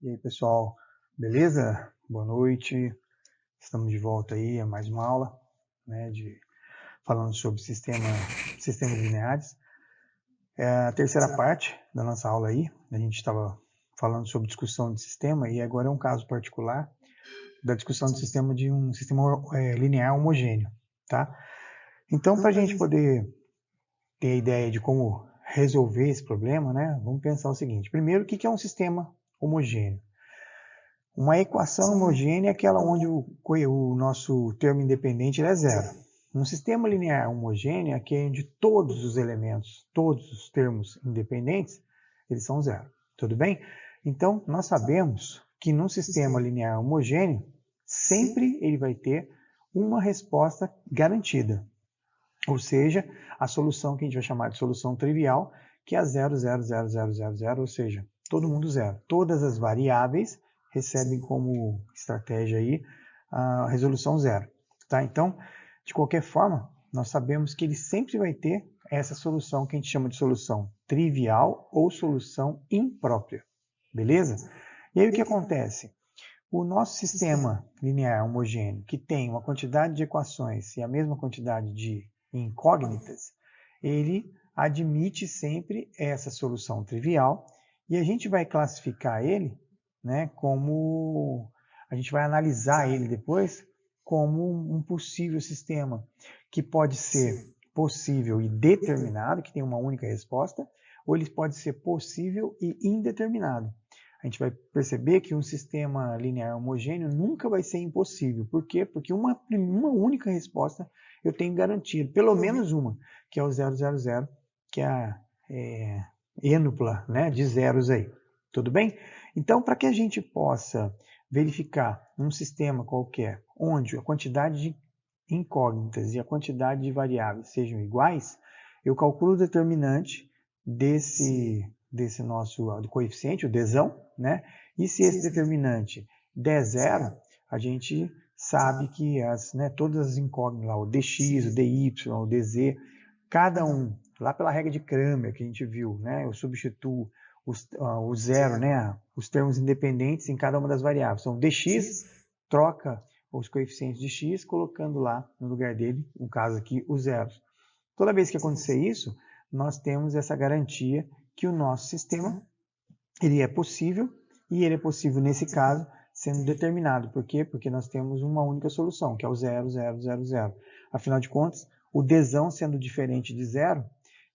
E aí, pessoal, beleza? Boa noite. Estamos de volta aí a mais uma aula, né, falando sobre sistemas lineares. É a terceira parte da nossa aula aí. A gente estava falando sobre discussão de sistema e agora é um caso particular da discussão de um sistema linear homogêneo, tá? Então, para a gente poder ter a ideia de como resolver esse problema, né, vamos pensar o seguinte. Primeiro, o que é um sistema homogêneo? Uma equação homogênea é aquela onde o nosso termo independente é zero. Um sistema linear homogêneo é aquele onde todos os elementos, todos os termos independentes, eles são zero. Tudo bem? Então, nós sabemos que num sistema linear homogêneo, sempre ele vai ter uma resposta garantida. Ou seja, a solução que a gente vai chamar de solução trivial, que é a 0, 0, 0, 0, 0, 0, ou seja, todo mundo zero. Todas as variáveis recebem como estratégia aí a resolução zero. Tá? Então, de qualquer forma, nós sabemos que ele sempre vai ter essa solução que a gente chama de solução trivial ou solução imprópria. Beleza? E aí o que acontece? O nosso sistema linear homogêneo, que tem uma quantidade de equações e a mesma quantidade de incógnitas, ele admite sempre essa solução trivial e a gente vai classificar ele, né, como a gente vai analisar ele depois como um possível sistema que pode ser possível e determinado, que tem uma única resposta, ou ele pode ser possível e indeterminado. A gente vai perceber que um sistema linear homogêneo nunca vai ser impossível. Por quê? Porque uma única resposta eu tenho garantido, pelo menos uma, que é o 0, 0, 0, que é a ênupla, né, de zeros aí. Tudo bem? Então, para que a gente possa verificar um sistema qualquer, onde a quantidade de incógnitas e a quantidade de variáveis sejam iguais, eu calculo o determinante desse nosso coeficiente, o dzão, né? E se esse determinante der zero, a gente sabe que todas as incógnitas, lá, o dx, o dy, o dz, cada um, lá pela regra de Cramer que a gente viu, né? Eu substituo o zero, né? Os termos independentes em cada uma das variáveis. Então, dx troca os coeficientes de x, colocando lá no lugar dele, no caso aqui, os zeros. Toda vez que acontecer isso, nós temos essa garantia que o nosso sistema ele é possível, e ele é possível nesse caso sendo determinado. Por quê? Porque nós temos uma única solução, que é o 0, 0, 0, 0. Afinal de contas, o dzão sendo diferente de zero,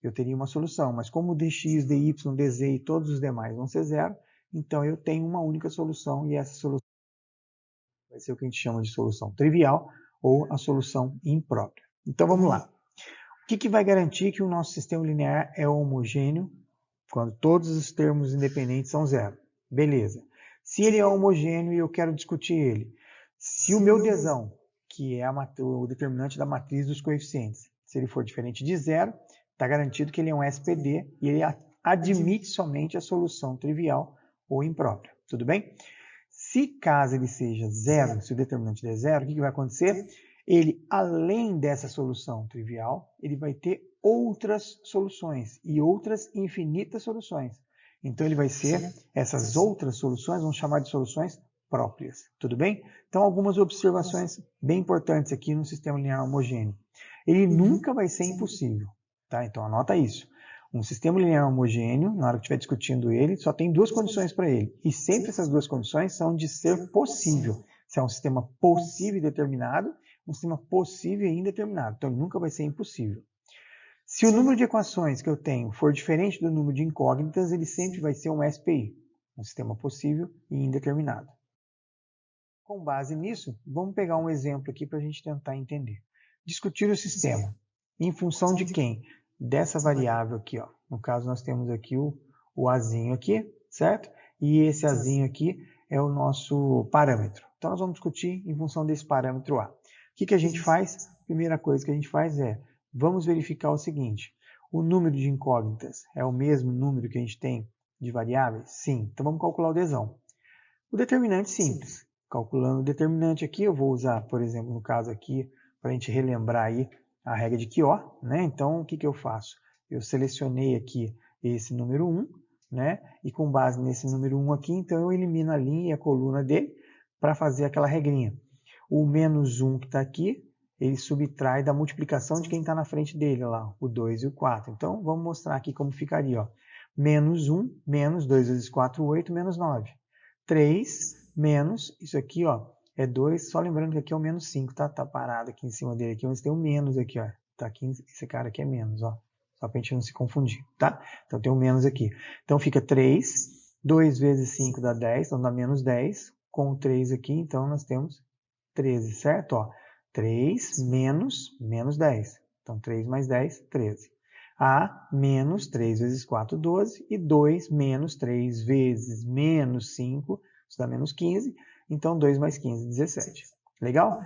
eu teria uma solução, mas como o dx, dy, dz e todos os demais vão ser zero, então eu tenho uma única solução, e essa solução vai ser o que a gente chama de solução trivial ou a solução imprópria. Então vamos lá. O que vai garantir que o nosso sistema linear é homogêneo quando todos os termos independentes são zero? Beleza. Se ele é homogêneo e eu quero discutir ele, se o meu dzão, que é o determinante da matriz dos coeficientes, se ele for diferente de zero, está garantido que ele é um SPD e ele admite somente a solução trivial ou imprópria. Tudo bem? Se caso ele seja zero, se o determinante der zero, o que vai acontecer? Ele, além dessa solução trivial, ele vai ter outras soluções e outras infinitas soluções. Então, ele vai ser, essas outras soluções, vamos chamar de soluções próprias. Tudo bem? Então, algumas observações bem importantes aqui no sistema linear homogêneo. Ele nunca vai ser impossível, tá? Então, anota isso. Um sistema linear homogêneo, na hora que estiver discutindo ele, só tem duas condições para ele. E sempre essas duas condições são de ser possível. Se é um sistema possível e determinado, um sistema possível e indeterminado. Então, ele nunca vai ser impossível. Se o número de equações que eu tenho for diferente do número de incógnitas, ele sempre vai ser um SPI, um sistema possível e indeterminado. Com base nisso, vamos pegar um exemplo aqui para a gente tentar entender. Discutir o sistema em função de quem? Dessa variável aqui, ó. No caso, nós temos aqui o azinho aqui, certo? E esse azinho aqui é o nosso parâmetro. Então, nós vamos discutir em função desse parâmetro A. O que a gente faz? A primeira coisa que a gente faz é, vamos verificar o seguinte, o número de incógnitas é o mesmo número que a gente tem de variáveis? Sim. Então, vamos calcular o dzão. O determinante simples. Calculando o determinante aqui, eu vou usar, por exemplo, no caso aqui, para a gente relembrar aí a regra de Kyo, né? Então, o que eu faço? Eu selecionei aqui esse número 1 né? E com base nesse número 1 aqui, então eu elimino a linha e a coluna dele para fazer aquela regrinha. O menos 1 que está aqui, ele subtrai da multiplicação de quem está na frente dele, lá, o 2 e o 4. Então, vamos mostrar aqui como ficaria. Ó. Menos 1, menos 2 vezes 4, 8, menos 9. 3, menos, isso aqui ó, é 2, só lembrando que aqui é o menos 5, tá? Tá parado aqui em cima dele, aqui, onde tem um menos aqui, ó. Tá aqui, esse cara aqui é menos, ó. Só para a gente não se confundir, tá? Então, tem um menos aqui. Então, fica 3, 2 vezes 5 dá 10, então dá menos 10. Com o 3 aqui, então, nós temos 13, certo? Ó, 3 menos 10. Então, 3 mais 10, 13. A menos 3 vezes 4, 12. E 2 menos 3 vezes menos 5, isso dá menos 15. Então, 2 mais 15, 17. Legal?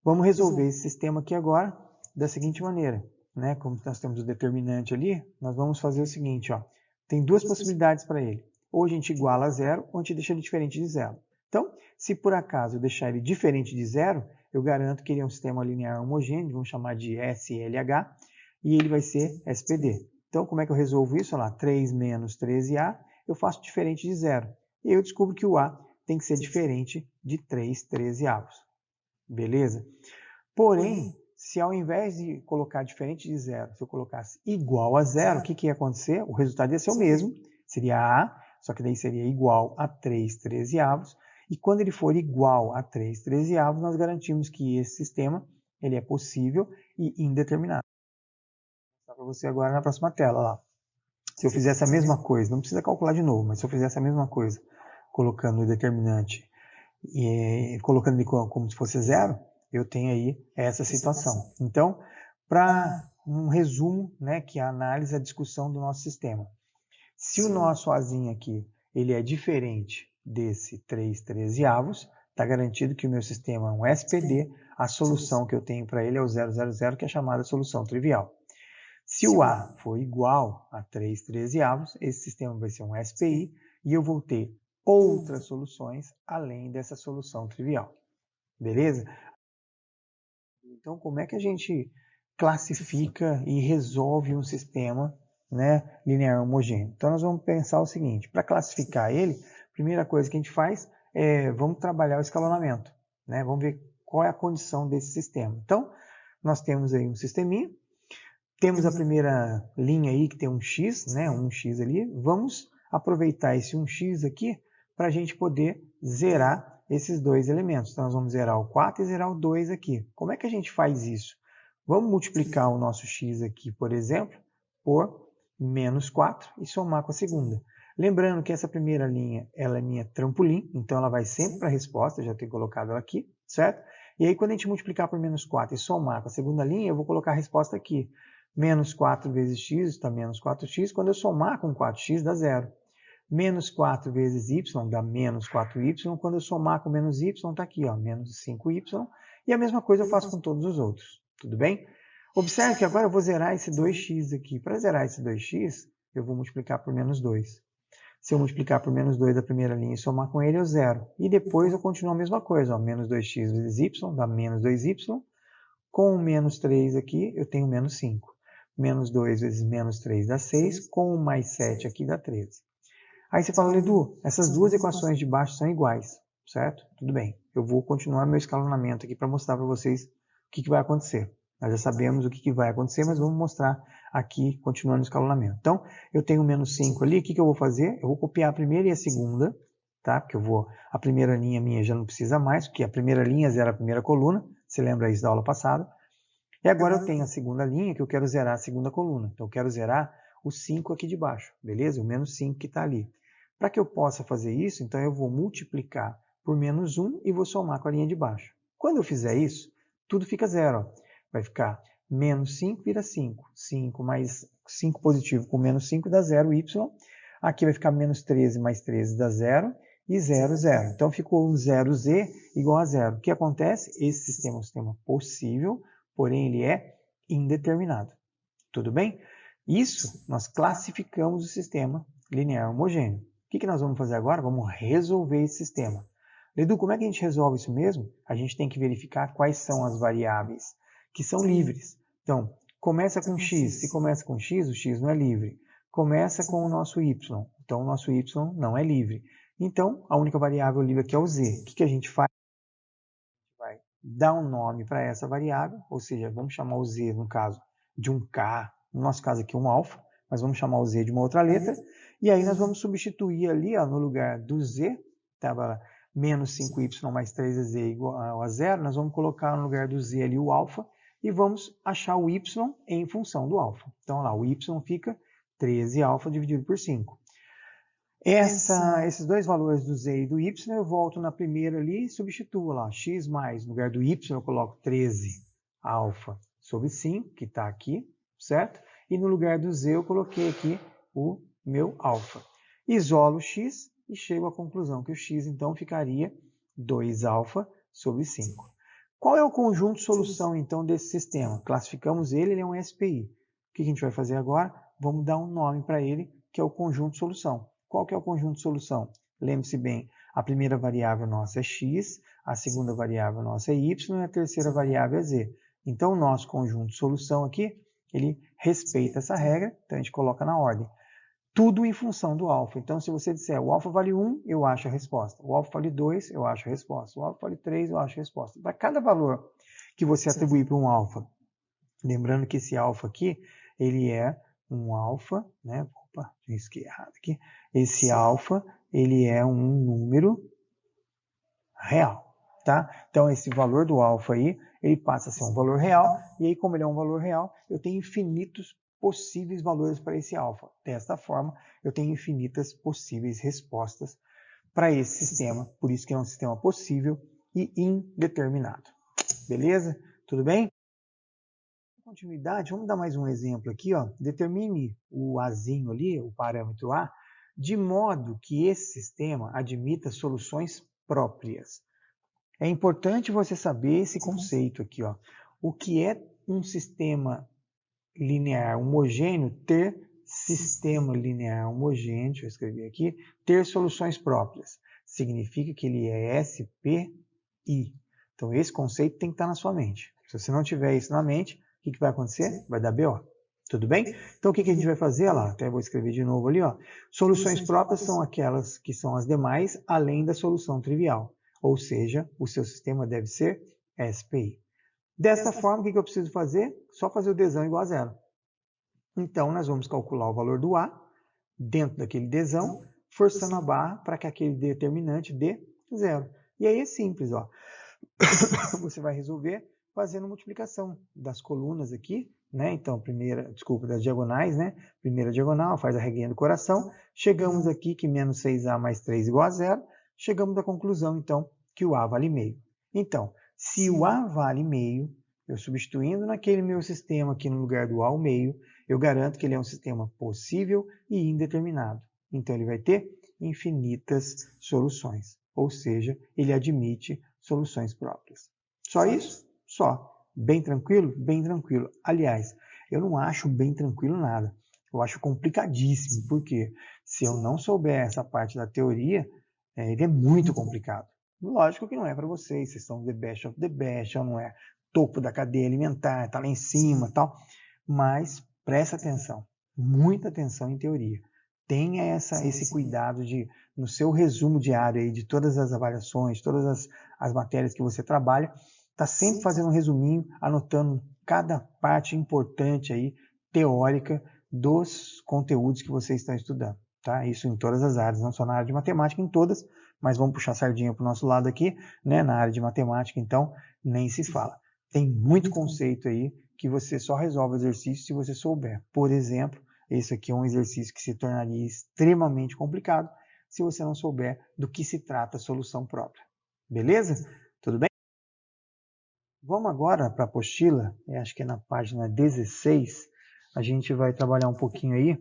Vamos resolver esse sistema aqui agora da seguinte maneira. Né? Como nós temos o determinante ali, nós vamos fazer o seguinte. Ó. Tem duas possibilidades para ele. Ou a gente iguala a zero, ou a gente deixa ele diferente de zero. Então, se por acaso eu deixar ele diferente de zero, eu garanto que ele é um sistema linear homogêneo, vamos chamar de SLH, e ele vai ser SPD. Então, como é que eu resolvo isso? Olha lá, 3 menos 13A, eu faço diferente de zero. E eu descubro que o A tem que ser diferente de 3 13avos. Beleza? Porém, se ao invés de colocar diferente de zero, se eu colocasse igual a zero, o que ia acontecer? O resultado ia ser o mesmo, seria A, só que daí seria igual a 3 13avos. E quando ele for igual a 3 13avos, nós garantimos que esse sistema ele é possível e indeterminado. Vou mostrar para você agora na próxima tela. Lá. Se eu fizesse a mesma coisa, não precisa calcular de novo, mas se eu fizesse a mesma coisa, colocando o determinante e colocando ele como se fosse zero, eu tenho aí essa situação. Então, para um resumo, né, que é a análise, a discussão do nosso sistema. Se o nosso Azinho aqui ele é diferente desse 3 13avos, está garantido que o meu sistema é um SPD, a solução que eu tenho para ele é o 000, que é chamada solução trivial. Se o A for igual a 3 13avos, esse sistema vai ser um SPI e eu vou ter outras soluções além dessa solução trivial. Beleza? Então, como é que a gente classifica e resolve um sistema, né, linear homogêneo? Então, nós vamos pensar o seguinte, para classificar ele, a primeira coisa que a gente faz é, vamos trabalhar o escalonamento, né? Vamos ver qual é a condição desse sistema. Então, nós temos aí um sisteminha, temos a primeira linha aí que tem um x, né, um x ali, vamos aproveitar esse 1x aqui para a gente poder zerar esses dois elementos. Então, nós vamos zerar o 4 e zerar o 2 aqui. Como é que a gente faz isso? Vamos multiplicar o nosso x aqui, por exemplo, por menos 4 e somar com a segunda. Lembrando que essa primeira linha ela é minha trampolim, então ela vai sempre para a resposta, já tenho colocado ela aqui, certo? E aí, quando a gente multiplicar por menos 4 e somar com a segunda linha, eu vou colocar a resposta aqui. Menos 4 vezes x está menos 4x, quando eu somar com 4x dá zero. Menos 4 vezes y dá menos 4y, quando eu somar com menos y está aqui, ó, menos 5y, e a mesma coisa eu faço com todos os outros, tudo bem? Observe que agora eu vou zerar esse 2x aqui. Para zerar esse 2x, eu vou multiplicar por menos 2. Se eu multiplicar por menos 2 da primeira linha e somar com ele, eu zero. E depois eu continuo a mesma coisa, ó, menos 2x vezes y dá menos 2y, com o menos 3 aqui eu tenho menos 5. Menos 2 vezes menos 3 dá 6, com o mais 7 aqui dá 13. Aí você fala, Edu, essas duas equações de baixo são iguais, certo? Tudo bem. Eu vou continuar meu escalonamento aqui para mostrar para vocês o que vai acontecer. Nós já sabemos o que vai acontecer, mas vamos mostrar aqui, continuando o escalonamento. Então, eu tenho menos 5 ali, o que eu vou fazer? Eu vou copiar a primeira e a segunda, tá? Porque a primeira linha minha já não precisa mais, porque a primeira linha zera a primeira coluna, você lembra isso da aula passada? E agora eu tenho a segunda linha, que eu quero zerar a segunda coluna. Então, eu quero zerar o 5 aqui de baixo, beleza? O menos 5 que está ali. Para que eu possa fazer isso, então eu vou multiplicar por menos 1 e vou somar com a linha de baixo. Quando eu fizer isso, tudo fica zero. Ó. Vai ficar menos 5 vira 5. 5 mais 5 positivo com menos 5 dá 0y. Aqui vai ficar menos 13 mais 13 dá 0 e 0, 0. Então ficou 0z igual a 0. O que acontece? Esse sistema é um sistema possível, porém ele é indeterminado. Tudo bem? Isso nós classificamos o sistema linear homogêneo. O que nós vamos fazer agora? Vamos resolver esse sistema. Edu, como é que a gente resolve isso mesmo? A gente tem que verificar quais são as variáveis que são livres. Então, começa com x. Se começa com x, o x não é livre. começa com o nosso y. Então, o nosso y não é livre. Então, a única variável livre aqui é o z. O que a gente faz? Vai dar um nome para essa variável, ou seja, vamos chamar o z, no caso, de um k, no nosso caso aqui um alfa, mas vamos chamar o z de uma outra letra, e aí nós vamos substituir ali, ó, no lugar do z, estava menos 5y mais 3z igual a 0, nós vamos colocar no lugar do z ali o alfa, e vamos achar o y em função do alfa. Então, lá, o y fica 13 alfa dividido por 5. Esses dois valores do z e do y, eu volto na primeira ali e substituo lá. X mais, no lugar do y, eu coloco 13 alfa sobre 5, que está aqui, certo? E no lugar do z, eu coloquei aqui o meu alfa. Isolo o x e chego à conclusão que o x, então, ficaria 2 alfa sobre 5. Qual é o conjunto de solução, então, desse sistema? Classificamos ele, ele é um SPI. O que a gente vai fazer agora? Vamos dar um nome para ele, que é o conjunto de solução. Qual que é o conjunto de solução? Lembre-se bem, a primeira variável nossa é x, a segunda variável nossa é y e a terceira variável é z. Então, o nosso conjunto de solução aqui, ele respeita essa regra, então a gente coloca na ordem. Tudo em função do alfa. Então, se você disser o alfa vale 1, eu acho a resposta. O alfa vale 2, eu acho a resposta. O alfa vale 3, eu acho a resposta. Para cada valor que você atribuir para um alfa, lembrando que esse alfa aqui, ele é um alfa, né? Opa, risquei errado aqui. Esse alfa, ele é um número real, tá? Então, esse valor do alfa aí, ele passa a ser um valor real, e aí, como ele é um valor real, eu tenho infinitos possíveis valores para esse alfa. Desta forma, eu tenho infinitas possíveis respostas para esse sistema, por isso que é um sistema possível e indeterminado. Beleza? Tudo bem? Continuidade, vamos dar mais um exemplo aqui, ó. Determine o azinho ali, o parâmetro A, de modo que esse sistema admita soluções próprias. É importante você saber esse conceito aqui, ó. O que é um sistema linear homogêneo ter sistema linear homogêneo, deixa eu escrever aqui, ter soluções próprias. Significa que ele é SPI. Então, esse conceito tem que estar na sua mente. Se você não tiver isso na mente, o que vai acontecer? Vai dar BO. Tudo bem? Então, o que a gente vai fazer? Olha lá, até vou escrever de novo ali, ó. Soluções próprias são aquelas que são as demais, além da solução trivial. Ou seja, o seu sistema deve ser SPI. Desta forma, o que eu preciso fazer? Só fazer o Dzão igual a zero. Então, nós vamos calcular o valor do A dentro daquele Dzão, forçando a barra para que aquele determinante dê zero. E aí é simples, ó. Você vai resolver fazendo multiplicação das colunas aqui, né? Então, das diagonais, né? Primeira diagonal, faz a regrinha do coração. Chegamos aqui que menos 6A mais 3 igual a zero. Chegamos à conclusão, então, que o A vale meio. Então, se o A vale meio, eu substituindo naquele meu sistema aqui no lugar do A, o meio, eu garanto que ele é um sistema possível e indeterminado. Então, ele vai ter infinitas soluções. Ou seja, ele admite soluções próprias. Só isso? Só. Bem tranquilo? Bem tranquilo. Aliás, eu não acho bem tranquilo nada. Eu acho complicadíssimo. Por quê? Se eu não souber essa parte da teoria, ele é muito complicado. Lógico que não é para vocês. Vocês são the best of the best, não é topo da cadeia alimentar, está lá em cima, tal. Mas presta atenção. Muita atenção em teoria. Tenha esse cuidado de, no seu resumo diário aí, de todas as avaliações, todas as matérias que você trabalha, está sempre fazendo um resuminho, anotando cada parte importante aí, teórica, dos conteúdos que você está estudando. Tá? Isso em todas as áreas, não só na área de matemática, em todas, mas vamos puxar a sardinha para o nosso lado aqui, né? Na área de matemática, então, nem se fala. Tem muito conceito aí que você só resolve o exercício se você souber. Por exemplo, esse aqui é um exercício que se tornaria extremamente complicado se você não souber do que se trata a solução própria. Beleza? Tudo bem? Vamos agora para a apostila, acho que é na página 16, a gente vai trabalhar um pouquinho aí,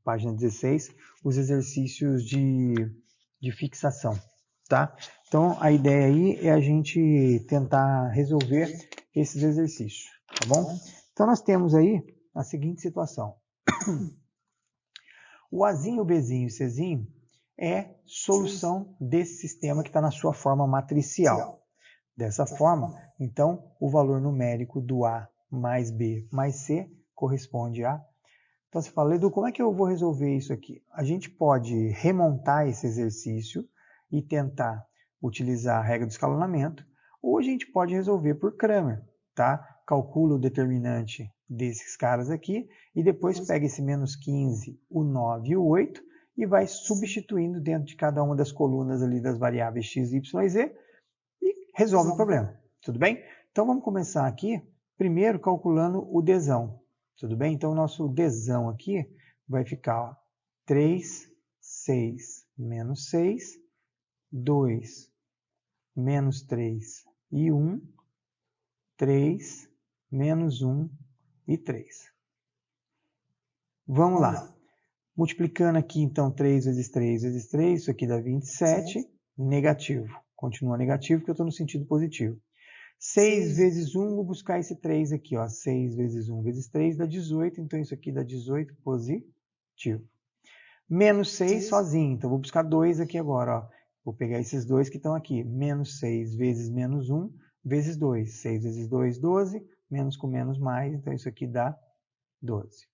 página 16, os exercícios de fixação, tá? Então, a ideia aí é a gente tentar resolver esses exercícios, tá bom? Então, nós temos aí a seguinte situação. O Azinho, o Bzinho e o Czinho é solução desse sistema que está na sua forma matricial. Dessa forma, então, o valor numérico do A mais B mais C corresponde a Então você fala, Edu, como é que eu vou resolver isso aqui? A gente pode remontar esse exercício e tentar utilizar a regra do escalonamento, ou a gente pode resolver por Cramer, tá? Calcula o determinante desses caras aqui e depois pega esse menos 15, o 9 e o 8 e vai substituindo dentro de cada uma das colunas ali das variáveis x, y e z e resolve o problema, tudo bem? Então vamos começar aqui, primeiro calculando o Dzão, tudo bem? Então o nosso Dzão aqui vai ficar ó, 3, 6, menos 6, 2, menos 3 e 1, 3, menos 1 e 3. Vamos lá. Multiplicando aqui, então, 3 vezes 3 vezes 3, isso aqui dá 27, negativo. Continua negativo, porque eu estou no sentido positivo. 6 vezes 1, vou buscar esse 3 aqui, ó. 6 vezes 1 vezes 3 dá 18, então isso aqui dá 18 positivo. Menos 6 sozinho, então vou buscar 2 aqui agora, ó. Vou pegar esses dois que estão aqui. Menos 6 vezes menos 1 vezes 2. 6 vezes 2, 12. Menos com menos mais, então isso aqui dá 12.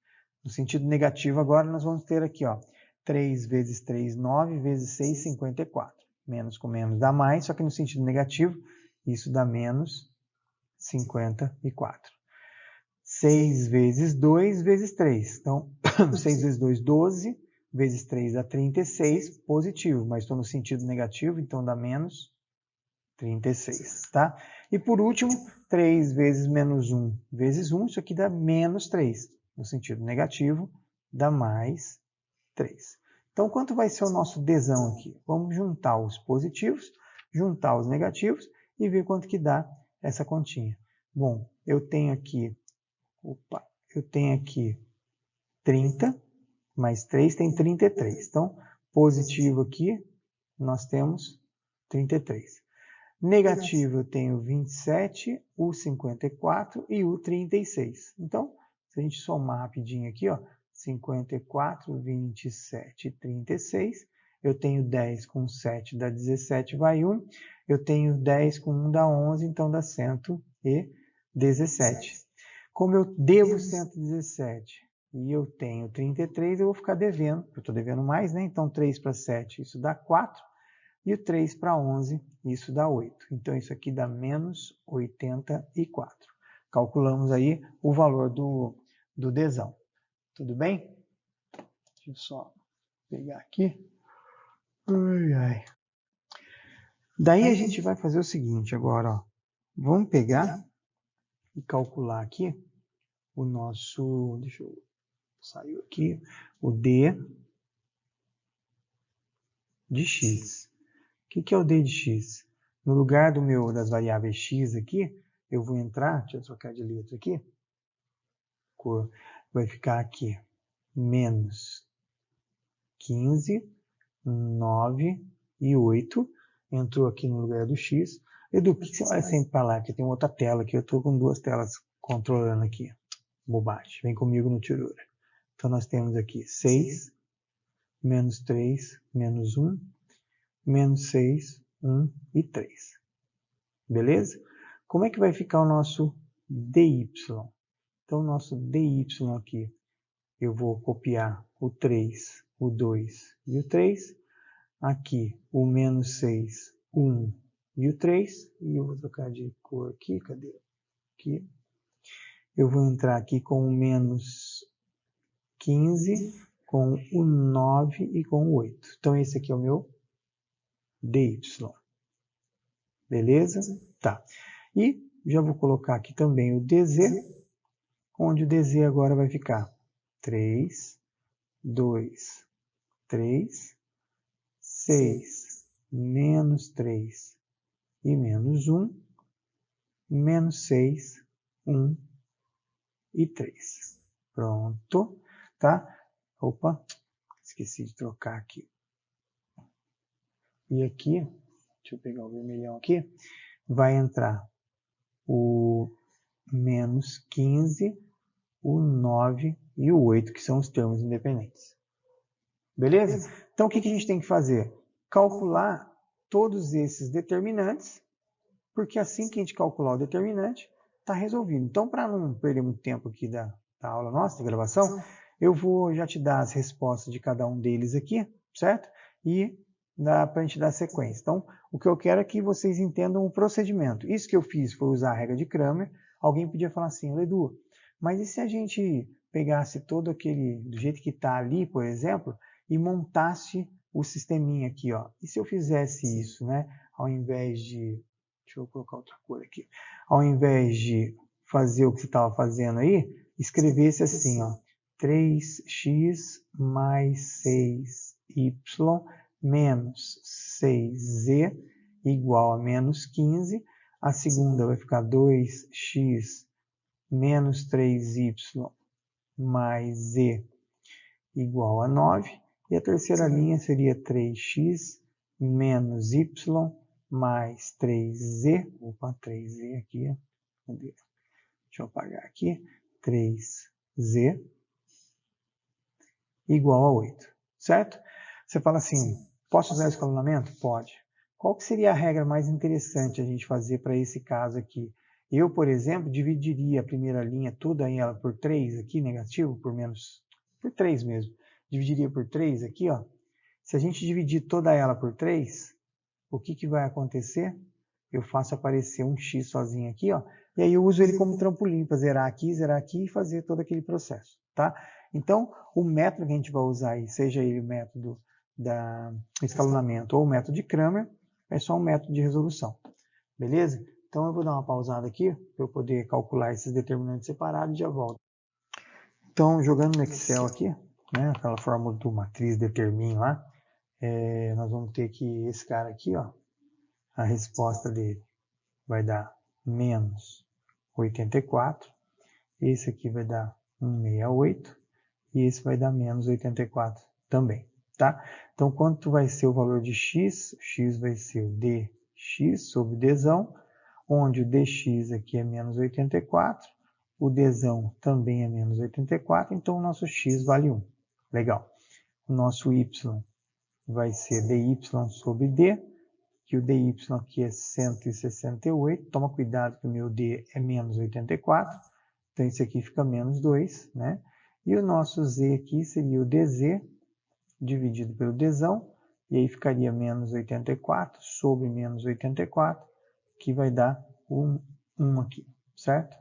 No sentido negativo agora nós vamos ter aqui, ó. 3 vezes 3, 9, vezes 6, 54. Menos com menos dá mais, só que no sentido negativo isso dá menos 54. 6 vezes 2 vezes 3. Então, 6 vezes 2, 12. Vezes 3 dá 36, positivo, mas estou no sentido negativo, então dá menos 36, tá? E por último, 3 vezes menos 1 vezes 1, isso aqui dá menos 3. No sentido negativo, dá mais 3. Então, quanto vai ser o nosso Dzão aqui? Vamos juntar os positivos, juntar os negativos e ver quanto que dá essa continha. Bom, eu tenho aqui 30. Mais 3 tem 33. Então, positivo aqui, nós temos 33. Negativo eu tenho 27, o 54 e o 36. Então, se a gente somar rapidinho aqui, ó, 54, 27 e 36, eu tenho 10 com 7 dá 17, vai 1. Eu tenho 10 com 1 dá 11, então dá 117. Como eu devo 117 e eu tenho 33, eu vou ficar devendo, eu estou devendo mais, né? Então 3 para 7, isso dá 4, e o 3 para 11, isso dá 8. Então isso aqui dá menos 84. Calculamos aí o valor do Dzão. Tudo bem? Deixa eu só pegar aqui. Ai, ai. Daí a gente vai fazer o seguinte agora, ó. Vamos pegar e calcular aqui o nosso, deixa eu saiu aqui, o D de x. O que é o D de x? No lugar das variáveis x aqui, eu vou entrar, deixa eu trocar de letra aqui, vai ficar aqui, menos 15, 9 e 8, entrou aqui no lugar do x. Edu, por que você vai sempre para lá? Porque tem outra tela aqui, eu estou com duas telas controlando aqui. Bobagem, vem comigo no Tirura. Então, nós temos aqui 6, menos 3, menos 1, menos 6, 1 e 3. Beleza? Como é que vai ficar o nosso dy? Então, o nosso dy aqui, eu vou copiar o 3, o 2 e o 3. Aqui, o menos 6, 1 e o 3. E eu vou trocar de cor aqui, cadê? Aqui. Eu vou entrar aqui com o menos 15, com o 9 e com o 8. Então, esse aqui é o meu dy. Beleza? Tá. E já vou colocar aqui também o dz, onde o dz agora vai ficar 3, 2, 3, 6, menos 3 e menos 1, menos 6, 1 e 3. Pronto. Tá? Opa, esqueci de trocar aqui. E aqui, deixa eu pegar o vermelhão aqui, vai entrar o menos 15, o 9 e o 8, que são os termos independentes. Beleza? Então, o que a gente tem que fazer? Calcular todos esses determinantes, porque assim que a gente calcular o determinante, está resolvido. Então, para não perder muito tempo aqui da aula nossa, da gravação, eu vou já te dar as respostas de cada um deles aqui, certo? E dá para a gente dar sequência. Então, o que eu quero é que vocês entendam o procedimento. Isso que eu fiz foi usar a regra de Cramer. Alguém podia falar assim, Edu, mas e se a gente pegasse todo aquele, do jeito que está ali, por exemplo, e montasse o sisteminha aqui, ó. E se eu fizesse isso, né? Ao invés de... Deixa eu colocar outra cor aqui. Ao invés de fazer o que você estava fazendo aí, escrevesse assim, ó. 3x mais 6y menos 6z igual a menos 15. A segunda vai ficar 2x menos 3y mais z igual a 9. E a terceira linha seria 3x menos y mais 3z. Opa, 3z aqui. Deixa eu apagar aqui. 3z igual a 8. Certo? Você fala assim, posso usar escalonamento? Pode. Qual que seria a regra mais interessante a gente fazer para esse caso aqui? Eu, por exemplo, dividiria a primeira linha toda ela por 3 aqui, negativo, por 3 mesmo. Dividiria por 3 aqui, ó. Se a gente dividir toda ela por 3, o que vai acontecer? Eu faço aparecer um x sozinho aqui, ó. E aí eu uso ele como trampolim para zerar aqui e fazer todo aquele processo, tá? Então, o método que a gente vai usar aí, seja ele o método da escalonamento ou o método de Cramer, é só um método de resolução. Beleza? Então eu vou dar uma pausada aqui para eu poder calcular esses determinantes separados e já volto. Então, jogando no Excel aqui, né, aquela fórmula do matriz determine lá, nós vamos ter que esse cara aqui, ó, a resposta dele vai dar menos 84, esse aqui vai dar 168 e esse vai dar menos 84 também, tá? Então, quanto vai ser o valor de x? X vai ser o dx sobre dzão, onde o dx aqui é menos 84, o dzão também é menos 84, então o nosso x vale 1. Legal. O nosso y vai ser dy sobre d, que o dy aqui é 168. Toma cuidado que o meu d é menos 84, então isso aqui fica menos 2, né? E o nosso z aqui seria o dz dividido pelo dzão, e aí ficaria menos 84 sobre menos 84, que vai dar 1 aqui, certo?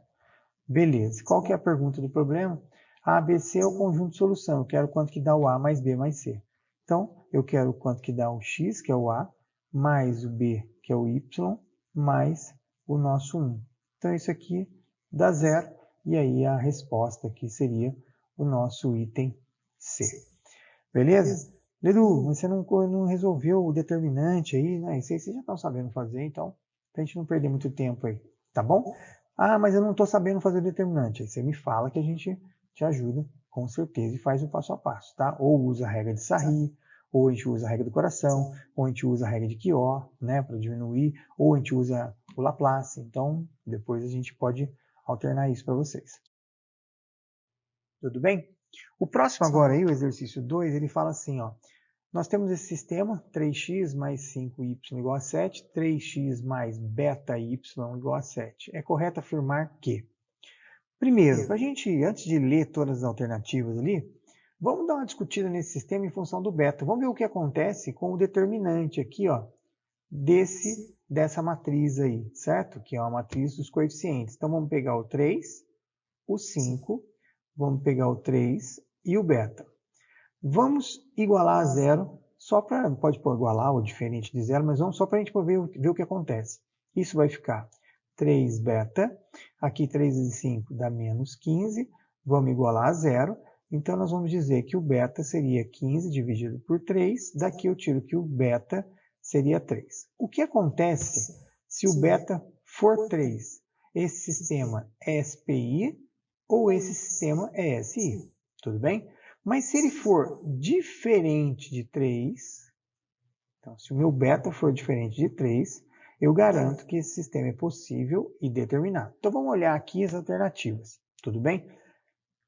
Beleza. Qual que é a pergunta do problema? A, B, C é o conjunto de solução. Eu quero quanto que dá o A mais B mais C. Então, eu quero quanto que dá o X, que é o A, mais o B, que é o Y, mais o nosso 1. Então, isso aqui dá 0. E aí, a resposta aqui seria o nosso item C. Beleza? Edu, você não resolveu o determinante aí, né? Isso aí vocês já estão sabendo fazer, então, para a gente não perder muito tempo aí. Tá bom? Ah, mas eu não estou sabendo fazer o determinante. Aí você me fala que a gente te ajuda, com certeza, e faz o passo a passo, tá? Ou usa a regra de Sarri, ou a gente usa a regra do coração, ou a gente usa a regra de Quió, né, para diminuir, ou a gente usa o Laplace. Então, depois a gente pode alternar isso para vocês. Tudo bem? O próximo agora aí, o exercício 2, ele fala assim, ó. Nós temos esse sistema, 3x mais 5y igual a 7, 3x mais beta y igual a 7. É correto afirmar que... Primeiro, para a gente, antes de ler todas as alternativas ali, vamos dar uma discutida nesse sistema em função do beta. Vamos ver o que acontece com o determinante aqui, ó, dessa matriz aí, certo? Que é uma matriz dos coeficientes. Então, vamos pegar o 3, o 5, vamos pegar o 3 e o beta. Vamos igualar a 0, só para, pode pôr igualar ou diferente de 0, mas vamos só para a gente ver o que acontece. Isso vai ficar 3 beta, aqui 3 vezes 5 dá menos 15, vamos igualar a 0, então nós vamos dizer que o beta seria 15 dividido por 3, daqui eu tiro que o beta seria 3. O que acontece se o beta for 3? Esse sistema é SPI ou esse sistema é SI? Tudo bem? Mas se ele for diferente de 3, então se o meu beta for diferente de 3, eu garanto que esse sistema é possível e determinado. Então vamos olhar aqui as alternativas, tudo bem?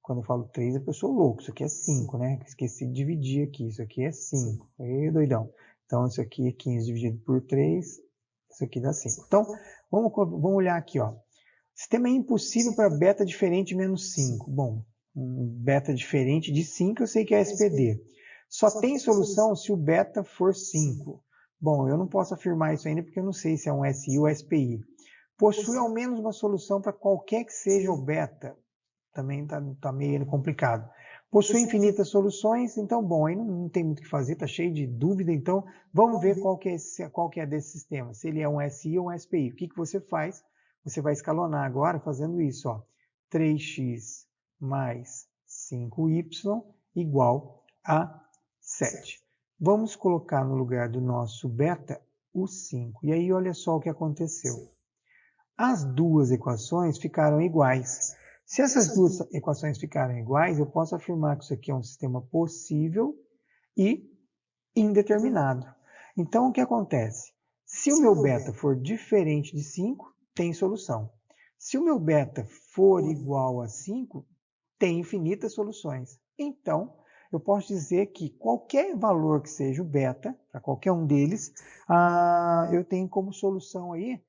Quando eu falo 3, a pessoa é louco, isso aqui é 5, né? Esqueci de dividir aqui, isso aqui é 5. Ei, doidão. Então isso aqui é 15 dividido por 3, isso aqui dá 5. Então vamos olhar aqui, ó. Sistema é impossível para beta diferente de menos 5. Bom, um beta diferente de 5, eu sei que é SPD. Só tem solução se o beta for 5. Bom, eu não posso afirmar isso ainda porque eu não sei se é um SI ou SPI. Possui ao menos uma solução para qualquer que seja o beta. Também está meio complicado. Possui infinitas soluções, então, bom, aí não tem muito o que fazer, está cheio de dúvida, então vamos ver qual que é desse sistema, se ele é um SI ou um SPI. O que você faz? Você vai escalonar agora fazendo isso, ó, 3x mais 5y igual a 7. Vamos colocar no lugar do nosso beta o 5. E aí, olha só o que aconteceu. As duas equações ficaram iguais. Se essas duas equações ficarem iguais, eu posso afirmar que isso aqui é um sistema possível e indeterminado. Então, o que acontece? Se o meu beta for diferente de 5, tem solução. Se o meu beta for igual a 5, tem infinitas soluções. Então, eu posso dizer que qualquer valor que seja o beta, para qualquer um deles, eu tenho como solução aí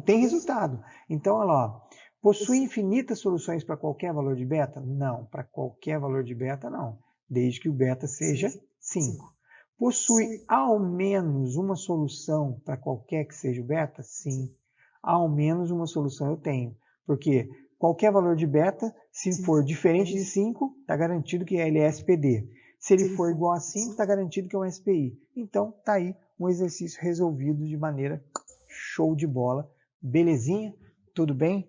tem resultado. Então, olha lá, possui infinitas soluções para qualquer valor de beta? Não, para qualquer valor de beta não, desde que o beta seja 5. Possui ao menos uma solução para qualquer que seja o beta? Sim, ao menos uma solução eu tenho, porque qualquer valor de beta, se for diferente de 5, está garantido que ele é SPD. Se ele for igual a 5, está garantido que é um SPI. Então, está aí um exercício resolvido de maneira show de bola. Belezinha? Tudo bem?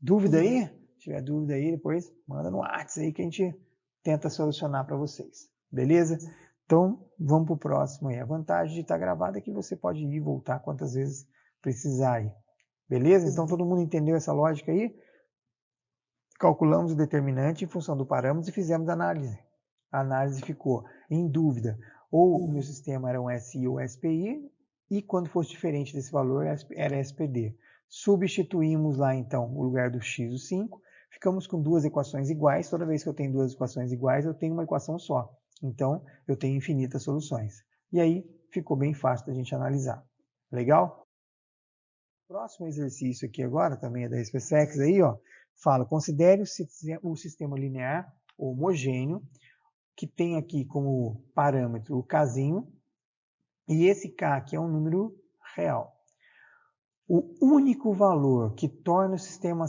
Dúvida aí? Se tiver dúvida aí, depois manda no WhatsApp aí que a gente tenta solucionar para vocês. Beleza? Então, vamos para o próximo aí. A vantagem de estar gravado é que você pode ir e voltar quantas vezes precisar aí. Beleza? Então, todo mundo entendeu essa lógica aí? Calculamos o determinante em função do parâmetro e fizemos a análise. A análise ficou em dúvida. Ou o meu sistema era um SI ou SPI, e quando fosse diferente desse valor, era SPD. Substituímos lá, então, o lugar do x, o 5. Ficamos com duas equações iguais. Toda vez que eu tenho duas equações iguais, eu tenho uma equação só. Então, eu tenho infinitas soluções. E aí, ficou bem fácil da gente analisar. Legal? Próximo exercício aqui agora, também é da SpaceX aí, ó. Fala, considere o sistema linear homogêneo, que tem aqui como parâmetro o Kzinho, e esse K aqui é um número real. O único valor que torna o sistema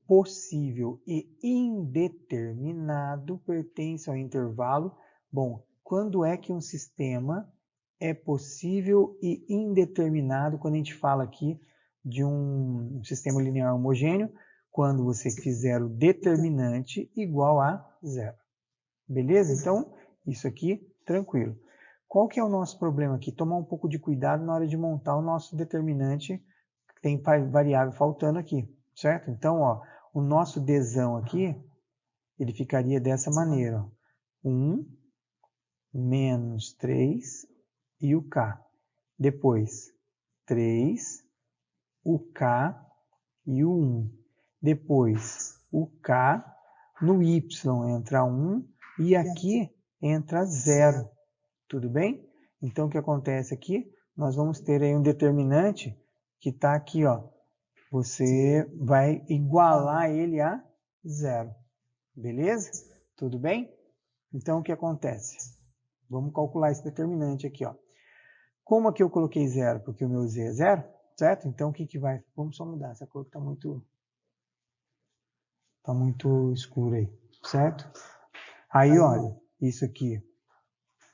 possível e indeterminado pertence ao intervalo. Bom, quando é que um sistema é possível e indeterminado quando a gente fala aqui de um sistema linear homogêneo? Quando você fizer o determinante igual a 0. Beleza? Então, isso aqui, tranquilo. Qual que é o nosso problema aqui? Tomar um pouco de cuidado na hora de montar o nosso determinante, que tem variável faltando aqui, certo? Então, ó, o nosso Dzão aqui, ele ficaria dessa maneira, ó. 1 menos 3 e o K. Depois, 3, o K e o 1. Depois, o K, no Y entra 1 e aqui entra 0. Tudo bem? Então, o que acontece aqui? Nós vamos ter aí um determinante que está aqui, ó. Você vai igualar ele a 0. Beleza? Tudo bem? Então, o que acontece? Vamos calcular esse determinante aqui, ó. Como aqui eu coloquei 0? Porque o meu Z é 0, certo? Então, o que vai? Vamos só mudar. Essa cor está muito escuro aí, certo? Aí, olha, isso aqui.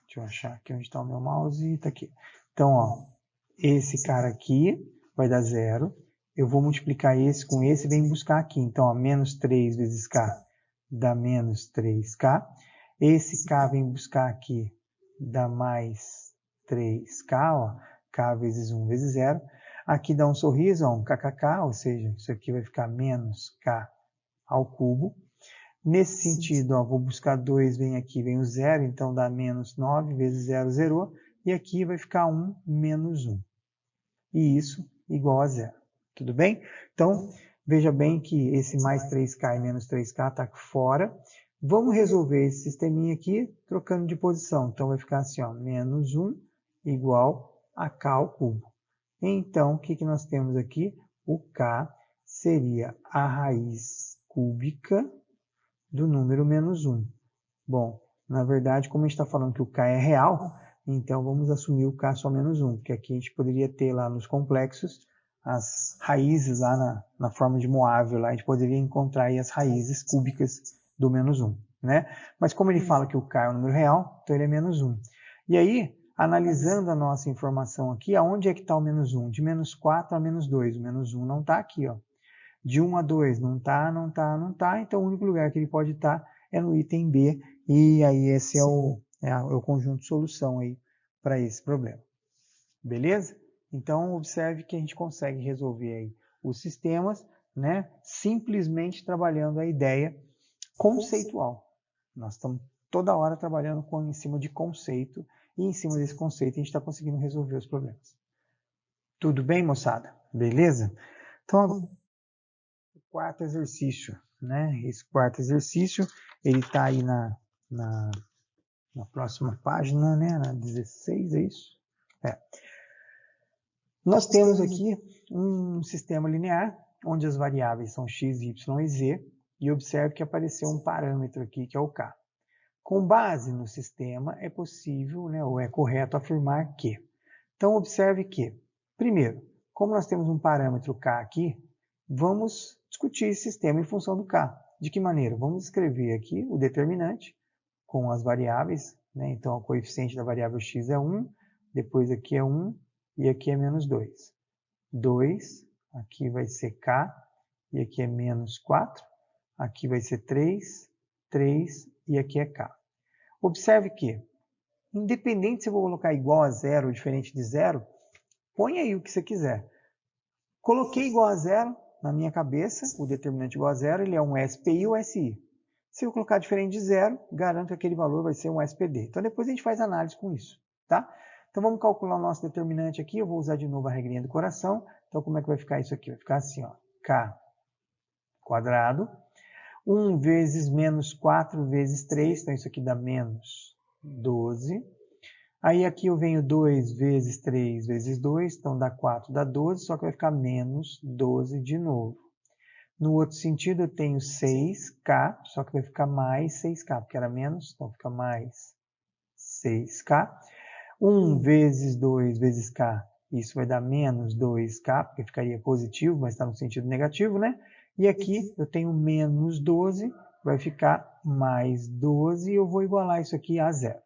Deixa eu achar aqui onde está o meu mouse. Está aqui. Então, ó, esse cara aqui vai dar 0. Eu vou multiplicar esse com esse e vem buscar aqui. Então, ó, menos 3 vezes K dá menos 3K. Esse K vem buscar aqui, dá mais 3K, ó. K vezes 1 vezes 0. Aqui dá um sorriso, ó, um kkk, ou seja, isso aqui vai ficar menos K ao cubo. Nesse sentido, ó, vou buscar 2, vem aqui, vem o 0, então dá menos 9 vezes 0, zerou. E aqui vai ficar 1 menos 1. E isso igual a 0. Tudo bem? Então, veja bem que esse mais 3K e menos 3K está fora. Vamos resolver esse sisteminha aqui trocando de posição. Então, vai ficar assim, ó, menos 1 igual a K ao cubo. Então, o que nós temos aqui? O K seria a raiz cúbica do número menos 1. Bom, na verdade, como a gente está falando que o K é real, então vamos assumir o K só menos 1, porque aqui a gente poderia ter lá nos complexos as raízes lá na forma de Moável, lá a gente poderia encontrar aí as raízes cúbicas do menos 1, né? Mas como ele fala que o K é um número real, então ele é menos 1. E aí, analisando a nossa informação aqui, aonde é que está o menos 1? De menos 4 a menos 2, o menos 1 não está aqui, ó. De 1 a 2, não está, não está, não está, então o único lugar que ele pode estar é no item B, e aí esse é o conjunto de solução aí para esse problema. Beleza? Então, observe que a gente consegue resolver aí os sistemas, né, simplesmente trabalhando a ideia conceitual. Nós estamos toda hora trabalhando em cima de conceito, e em cima desse conceito a gente está conseguindo resolver os problemas. Tudo bem, moçada? Beleza? Então, agora, o quarto exercício, né? Esse quarto exercício, ele está aí na próxima página, né? Na 16, é isso? É. Nós temos aqui um sistema linear, onde as variáveis são x, y e z, e observe que apareceu um parâmetro aqui, que é o k. Com base no sistema, é possível, né, ou é correto afirmar que. Então, observe que, primeiro, como nós temos um parâmetro k aqui, vamos discutir esse sistema em função do k. De que maneira? Vamos escrever aqui o determinante com as variáveis, né? Então, o coeficiente da variável x é 1, depois aqui é 1 e aqui é menos 2. 2, aqui vai ser k, e aqui é menos 4, aqui vai ser 3, 3 e aqui é k. Observe que, independente se eu vou colocar igual a zero ou diferente de zero, põe aí o que você quiser. Coloquei igual a zero na minha cabeça, o determinante igual a zero, ele é um SPI ou SI. Se eu colocar diferente de zero, garanto que aquele valor vai ser um SPD. Então depois a gente faz análise com isso, tá? Então vamos calcular o nosso determinante aqui, eu vou usar de novo a regrinha do coração. Então como é que vai ficar isso aqui? Vai ficar assim, ó, k quadrado, 1 vezes menos 4 vezes 3, então isso aqui dá menos 12. Aí aqui eu venho 2 vezes 3 vezes 2, então dá 4, dá 12, só que vai ficar menos 12 de novo. No outro sentido eu tenho 6k, só que vai ficar mais 6k, porque era menos, então fica mais 6k. 1 vezes 2 vezes k, isso vai dar menos 2k, porque ficaria positivo, mas está no sentido negativo, né? E aqui eu tenho menos 12, vai ficar mais 12, e eu vou igualar isso aqui a zero.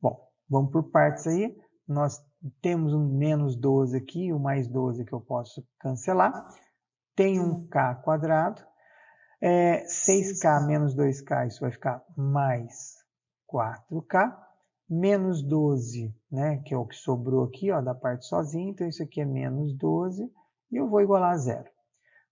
Bom, vamos por partes aí. Nós temos um menos 12 aqui, o mais 12 que eu posso cancelar. Tem um k quadrado. 6k menos 2k, isso vai ficar mais 4k. Menos 12, né, que é o que sobrou aqui, ó, da parte sozinha. Então, isso aqui é menos 12. E eu vou igualar a zero.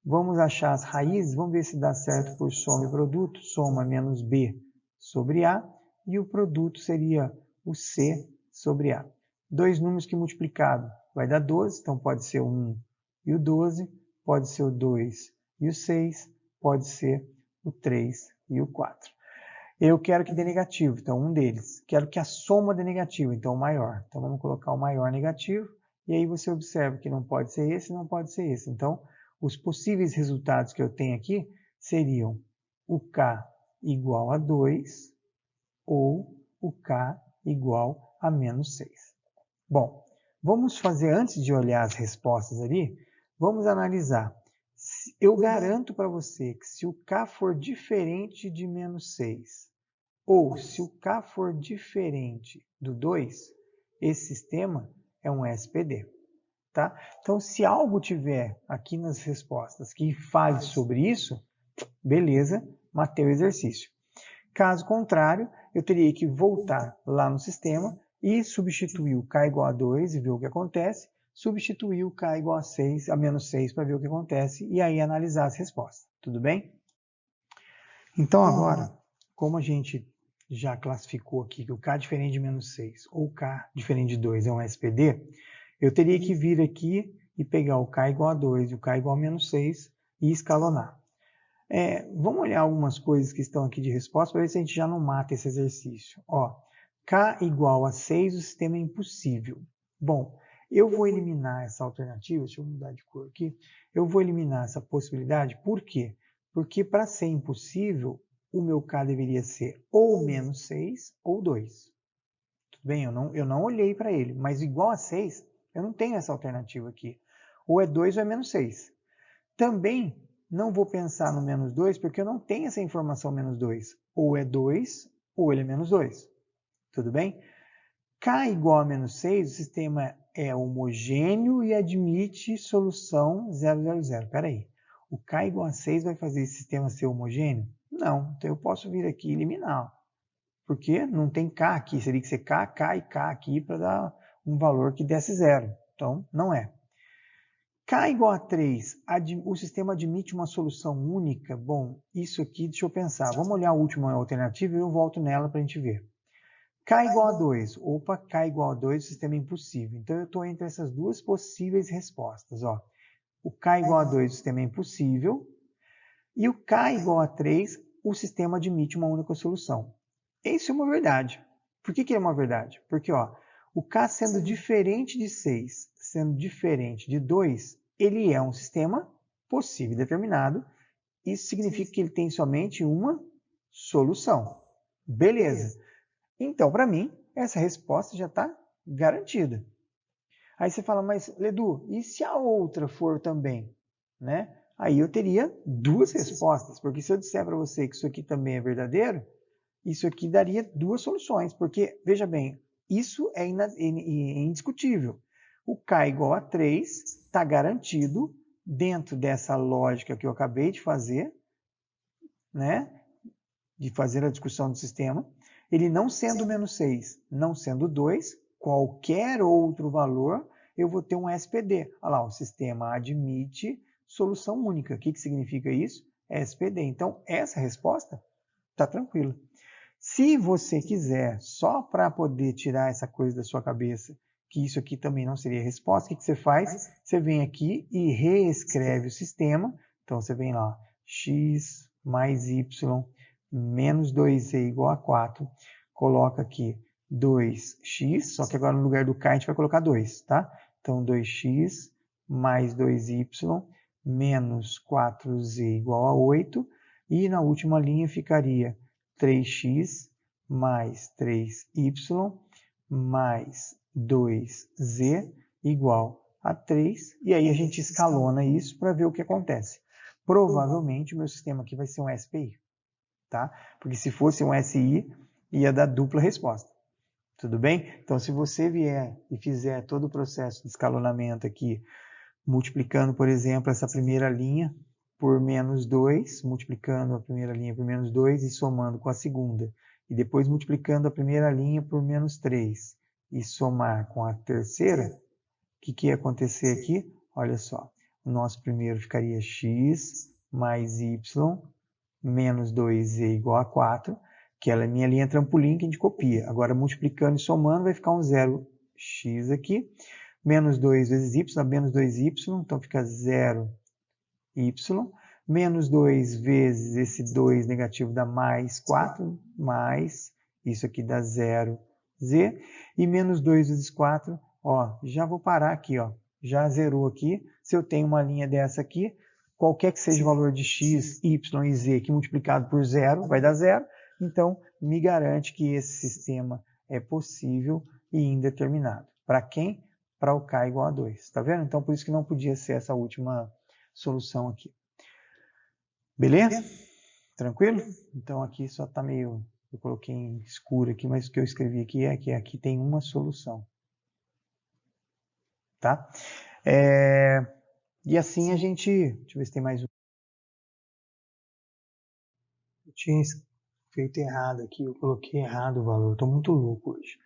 Vamos achar as raízes. Vamos ver se dá certo por soma e produto. Soma menos b sobre a. E o produto seria o c sobre a. Dois números que multiplicado vai dar 12. Então, pode ser o 1 e o 12. Pode ser o 2 e o 6. Pode ser o 3 e o 4. Eu quero que dê negativo, então um deles. Quero que a soma dê negativo, então o maior. Então vamos colocar o maior negativo, e aí você observa que não pode ser esse, não pode ser esse. Então, os possíveis resultados que eu tenho aqui seriam o k igual a 2 ou o k igual a menos 6. Bom, vamos fazer, antes de olhar as respostas ali, vamos analisar. Eu garanto para você que se o k for diferente de menos 6, ou se o k for diferente do 2, esse sistema é um SPD. Tá? Então, se algo tiver aqui nas respostas que fale sobre isso, beleza, matei o exercício. Caso contrário, eu teria que voltar lá no sistema e substituir o k igual a 2 e ver o que acontece, substituir o k igual a 6, a menos 6 para ver o que acontece e aí analisar as respostas. Tudo bem? Então agora, como a gente já classificou aqui que o k diferente de menos 6 ou k diferente de 2 é um SPD, eu teria que vir aqui e pegar o k igual a 2 e o k igual a menos 6 e escalonar. Vamos olhar algumas coisas que estão aqui de resposta para ver se a gente já não mata esse exercício. Ó, k igual a 6, o sistema é impossível. Bom, eu vou eliminar essa alternativa, deixa eu mudar de cor aqui. Eu vou eliminar essa possibilidade, por quê? Porque para ser impossível, o meu K deveria ser ou menos 6 ou 2. Tudo bem? Eu não olhei para ele, mas igual a 6, eu não tenho essa alternativa aqui. Ou é 2 ou é menos 6. Também não vou pensar no menos 2, porque eu não tenho essa informação menos 2. Ou é 2, ou ele é menos 2. Tudo bem? K igual a menos 6, o sistema é homogêneo e admite solução 0, 0, 0. Espera aí. O K igual a 6 vai fazer esse sistema ser homogêneo? Não. Então eu posso vir aqui e eliminar. Porque não tem K aqui. Seria que ser K, K e K aqui para dar um valor que desse 0. Então não é. K igual a 3, o sistema admite uma solução única? Bom, isso aqui, deixa eu pensar. Vamos olhar a última alternativa e eu volto nela para a gente ver. K igual a 2. Opa, K igual a 2, o sistema é impossível. Então, eu estou entre essas duas possíveis respostas. Ó. O K igual a 2, o sistema é impossível. E o K igual a 3, o sistema admite uma única solução. Isso é uma verdade. Por que é uma verdade? Porque ó, o K sendo diferente de 6, sendo diferente de 2, ele é um sistema possível e determinado. Isso significa que ele tem somente uma solução. Beleza. Então, para mim, essa resposta já está garantida. Aí você fala, mas Ledu, e se a outra for também? Né? Aí eu teria duas respostas, porque se eu disser para você que isso aqui também é verdadeiro, isso aqui daria duas soluções, porque, veja bem, isso é indiscutível. O K igual a 3 está garantido dentro dessa lógica que eu acabei de fazer, né? De fazer a discussão do sistema. Ele não sendo menos 6, não sendo 2, qualquer outro valor, eu vou ter um SPD. Olha lá, o sistema admite solução única. O que significa isso? SPD. Então, essa resposta está tranquila. Se você quiser, só para poder tirar essa coisa da sua cabeça, que isso aqui também não seria resposta, o que você faz? Você vem aqui e reescreve o sistema. Então, você vem lá, x mais y menos 2z igual a 4. Coloca aqui 2x, só que agora no lugar do k a gente vai colocar 2, tá? Então, 2x mais 2y menos 4z igual a 8. E na última linha ficaria 3x mais 3y mais 2z igual a 3. E aí a gente escalona isso para ver o que acontece. Provavelmente o meu sistema aqui vai ser um SPI. Tá? Porque se fosse um SI, ia dar dupla resposta. Tudo bem? Então, se você vier e fizer todo o processo de escalonamento aqui, multiplicando, por exemplo, essa primeira linha por menos 2, multiplicando a primeira linha por menos 2 e somando com a segunda, e depois multiplicando a primeira linha por menos 3 e somar com a terceira, o que ia acontecer aqui? Olha só, o nosso primeiro ficaria x mais y menos 2z igual a 4, que ela é minha linha trampolim que a gente copia. Agora, multiplicando e somando, vai ficar um 0x aqui. Menos 2 vezes y, menos 2y, então fica 0y. Menos 2 vezes esse 2 negativo dá mais 4, mais isso aqui dá 0z. E menos 2 vezes 4, ó, já vou parar aqui, ó, já zerou aqui. Se eu tenho uma linha dessa aqui, qualquer que seja o valor de x, y e z aqui multiplicado por 0, vai dar 0. Então, me garante que esse sistema é possível e indeterminado. Para quem? Para o k igual a 2. Está vendo? Então, por isso que não podia ser essa última solução aqui. Beleza? Tranquilo? Então, aqui só está meio... Eu coloquei em escuro aqui, mas o que eu escrevi aqui é que aqui tem uma solução. Tá? E assim a gente... Deixa eu ver se tem mais um. Eu tinha feito errado aqui, eu coloquei errado o valor. Estou muito louco hoje.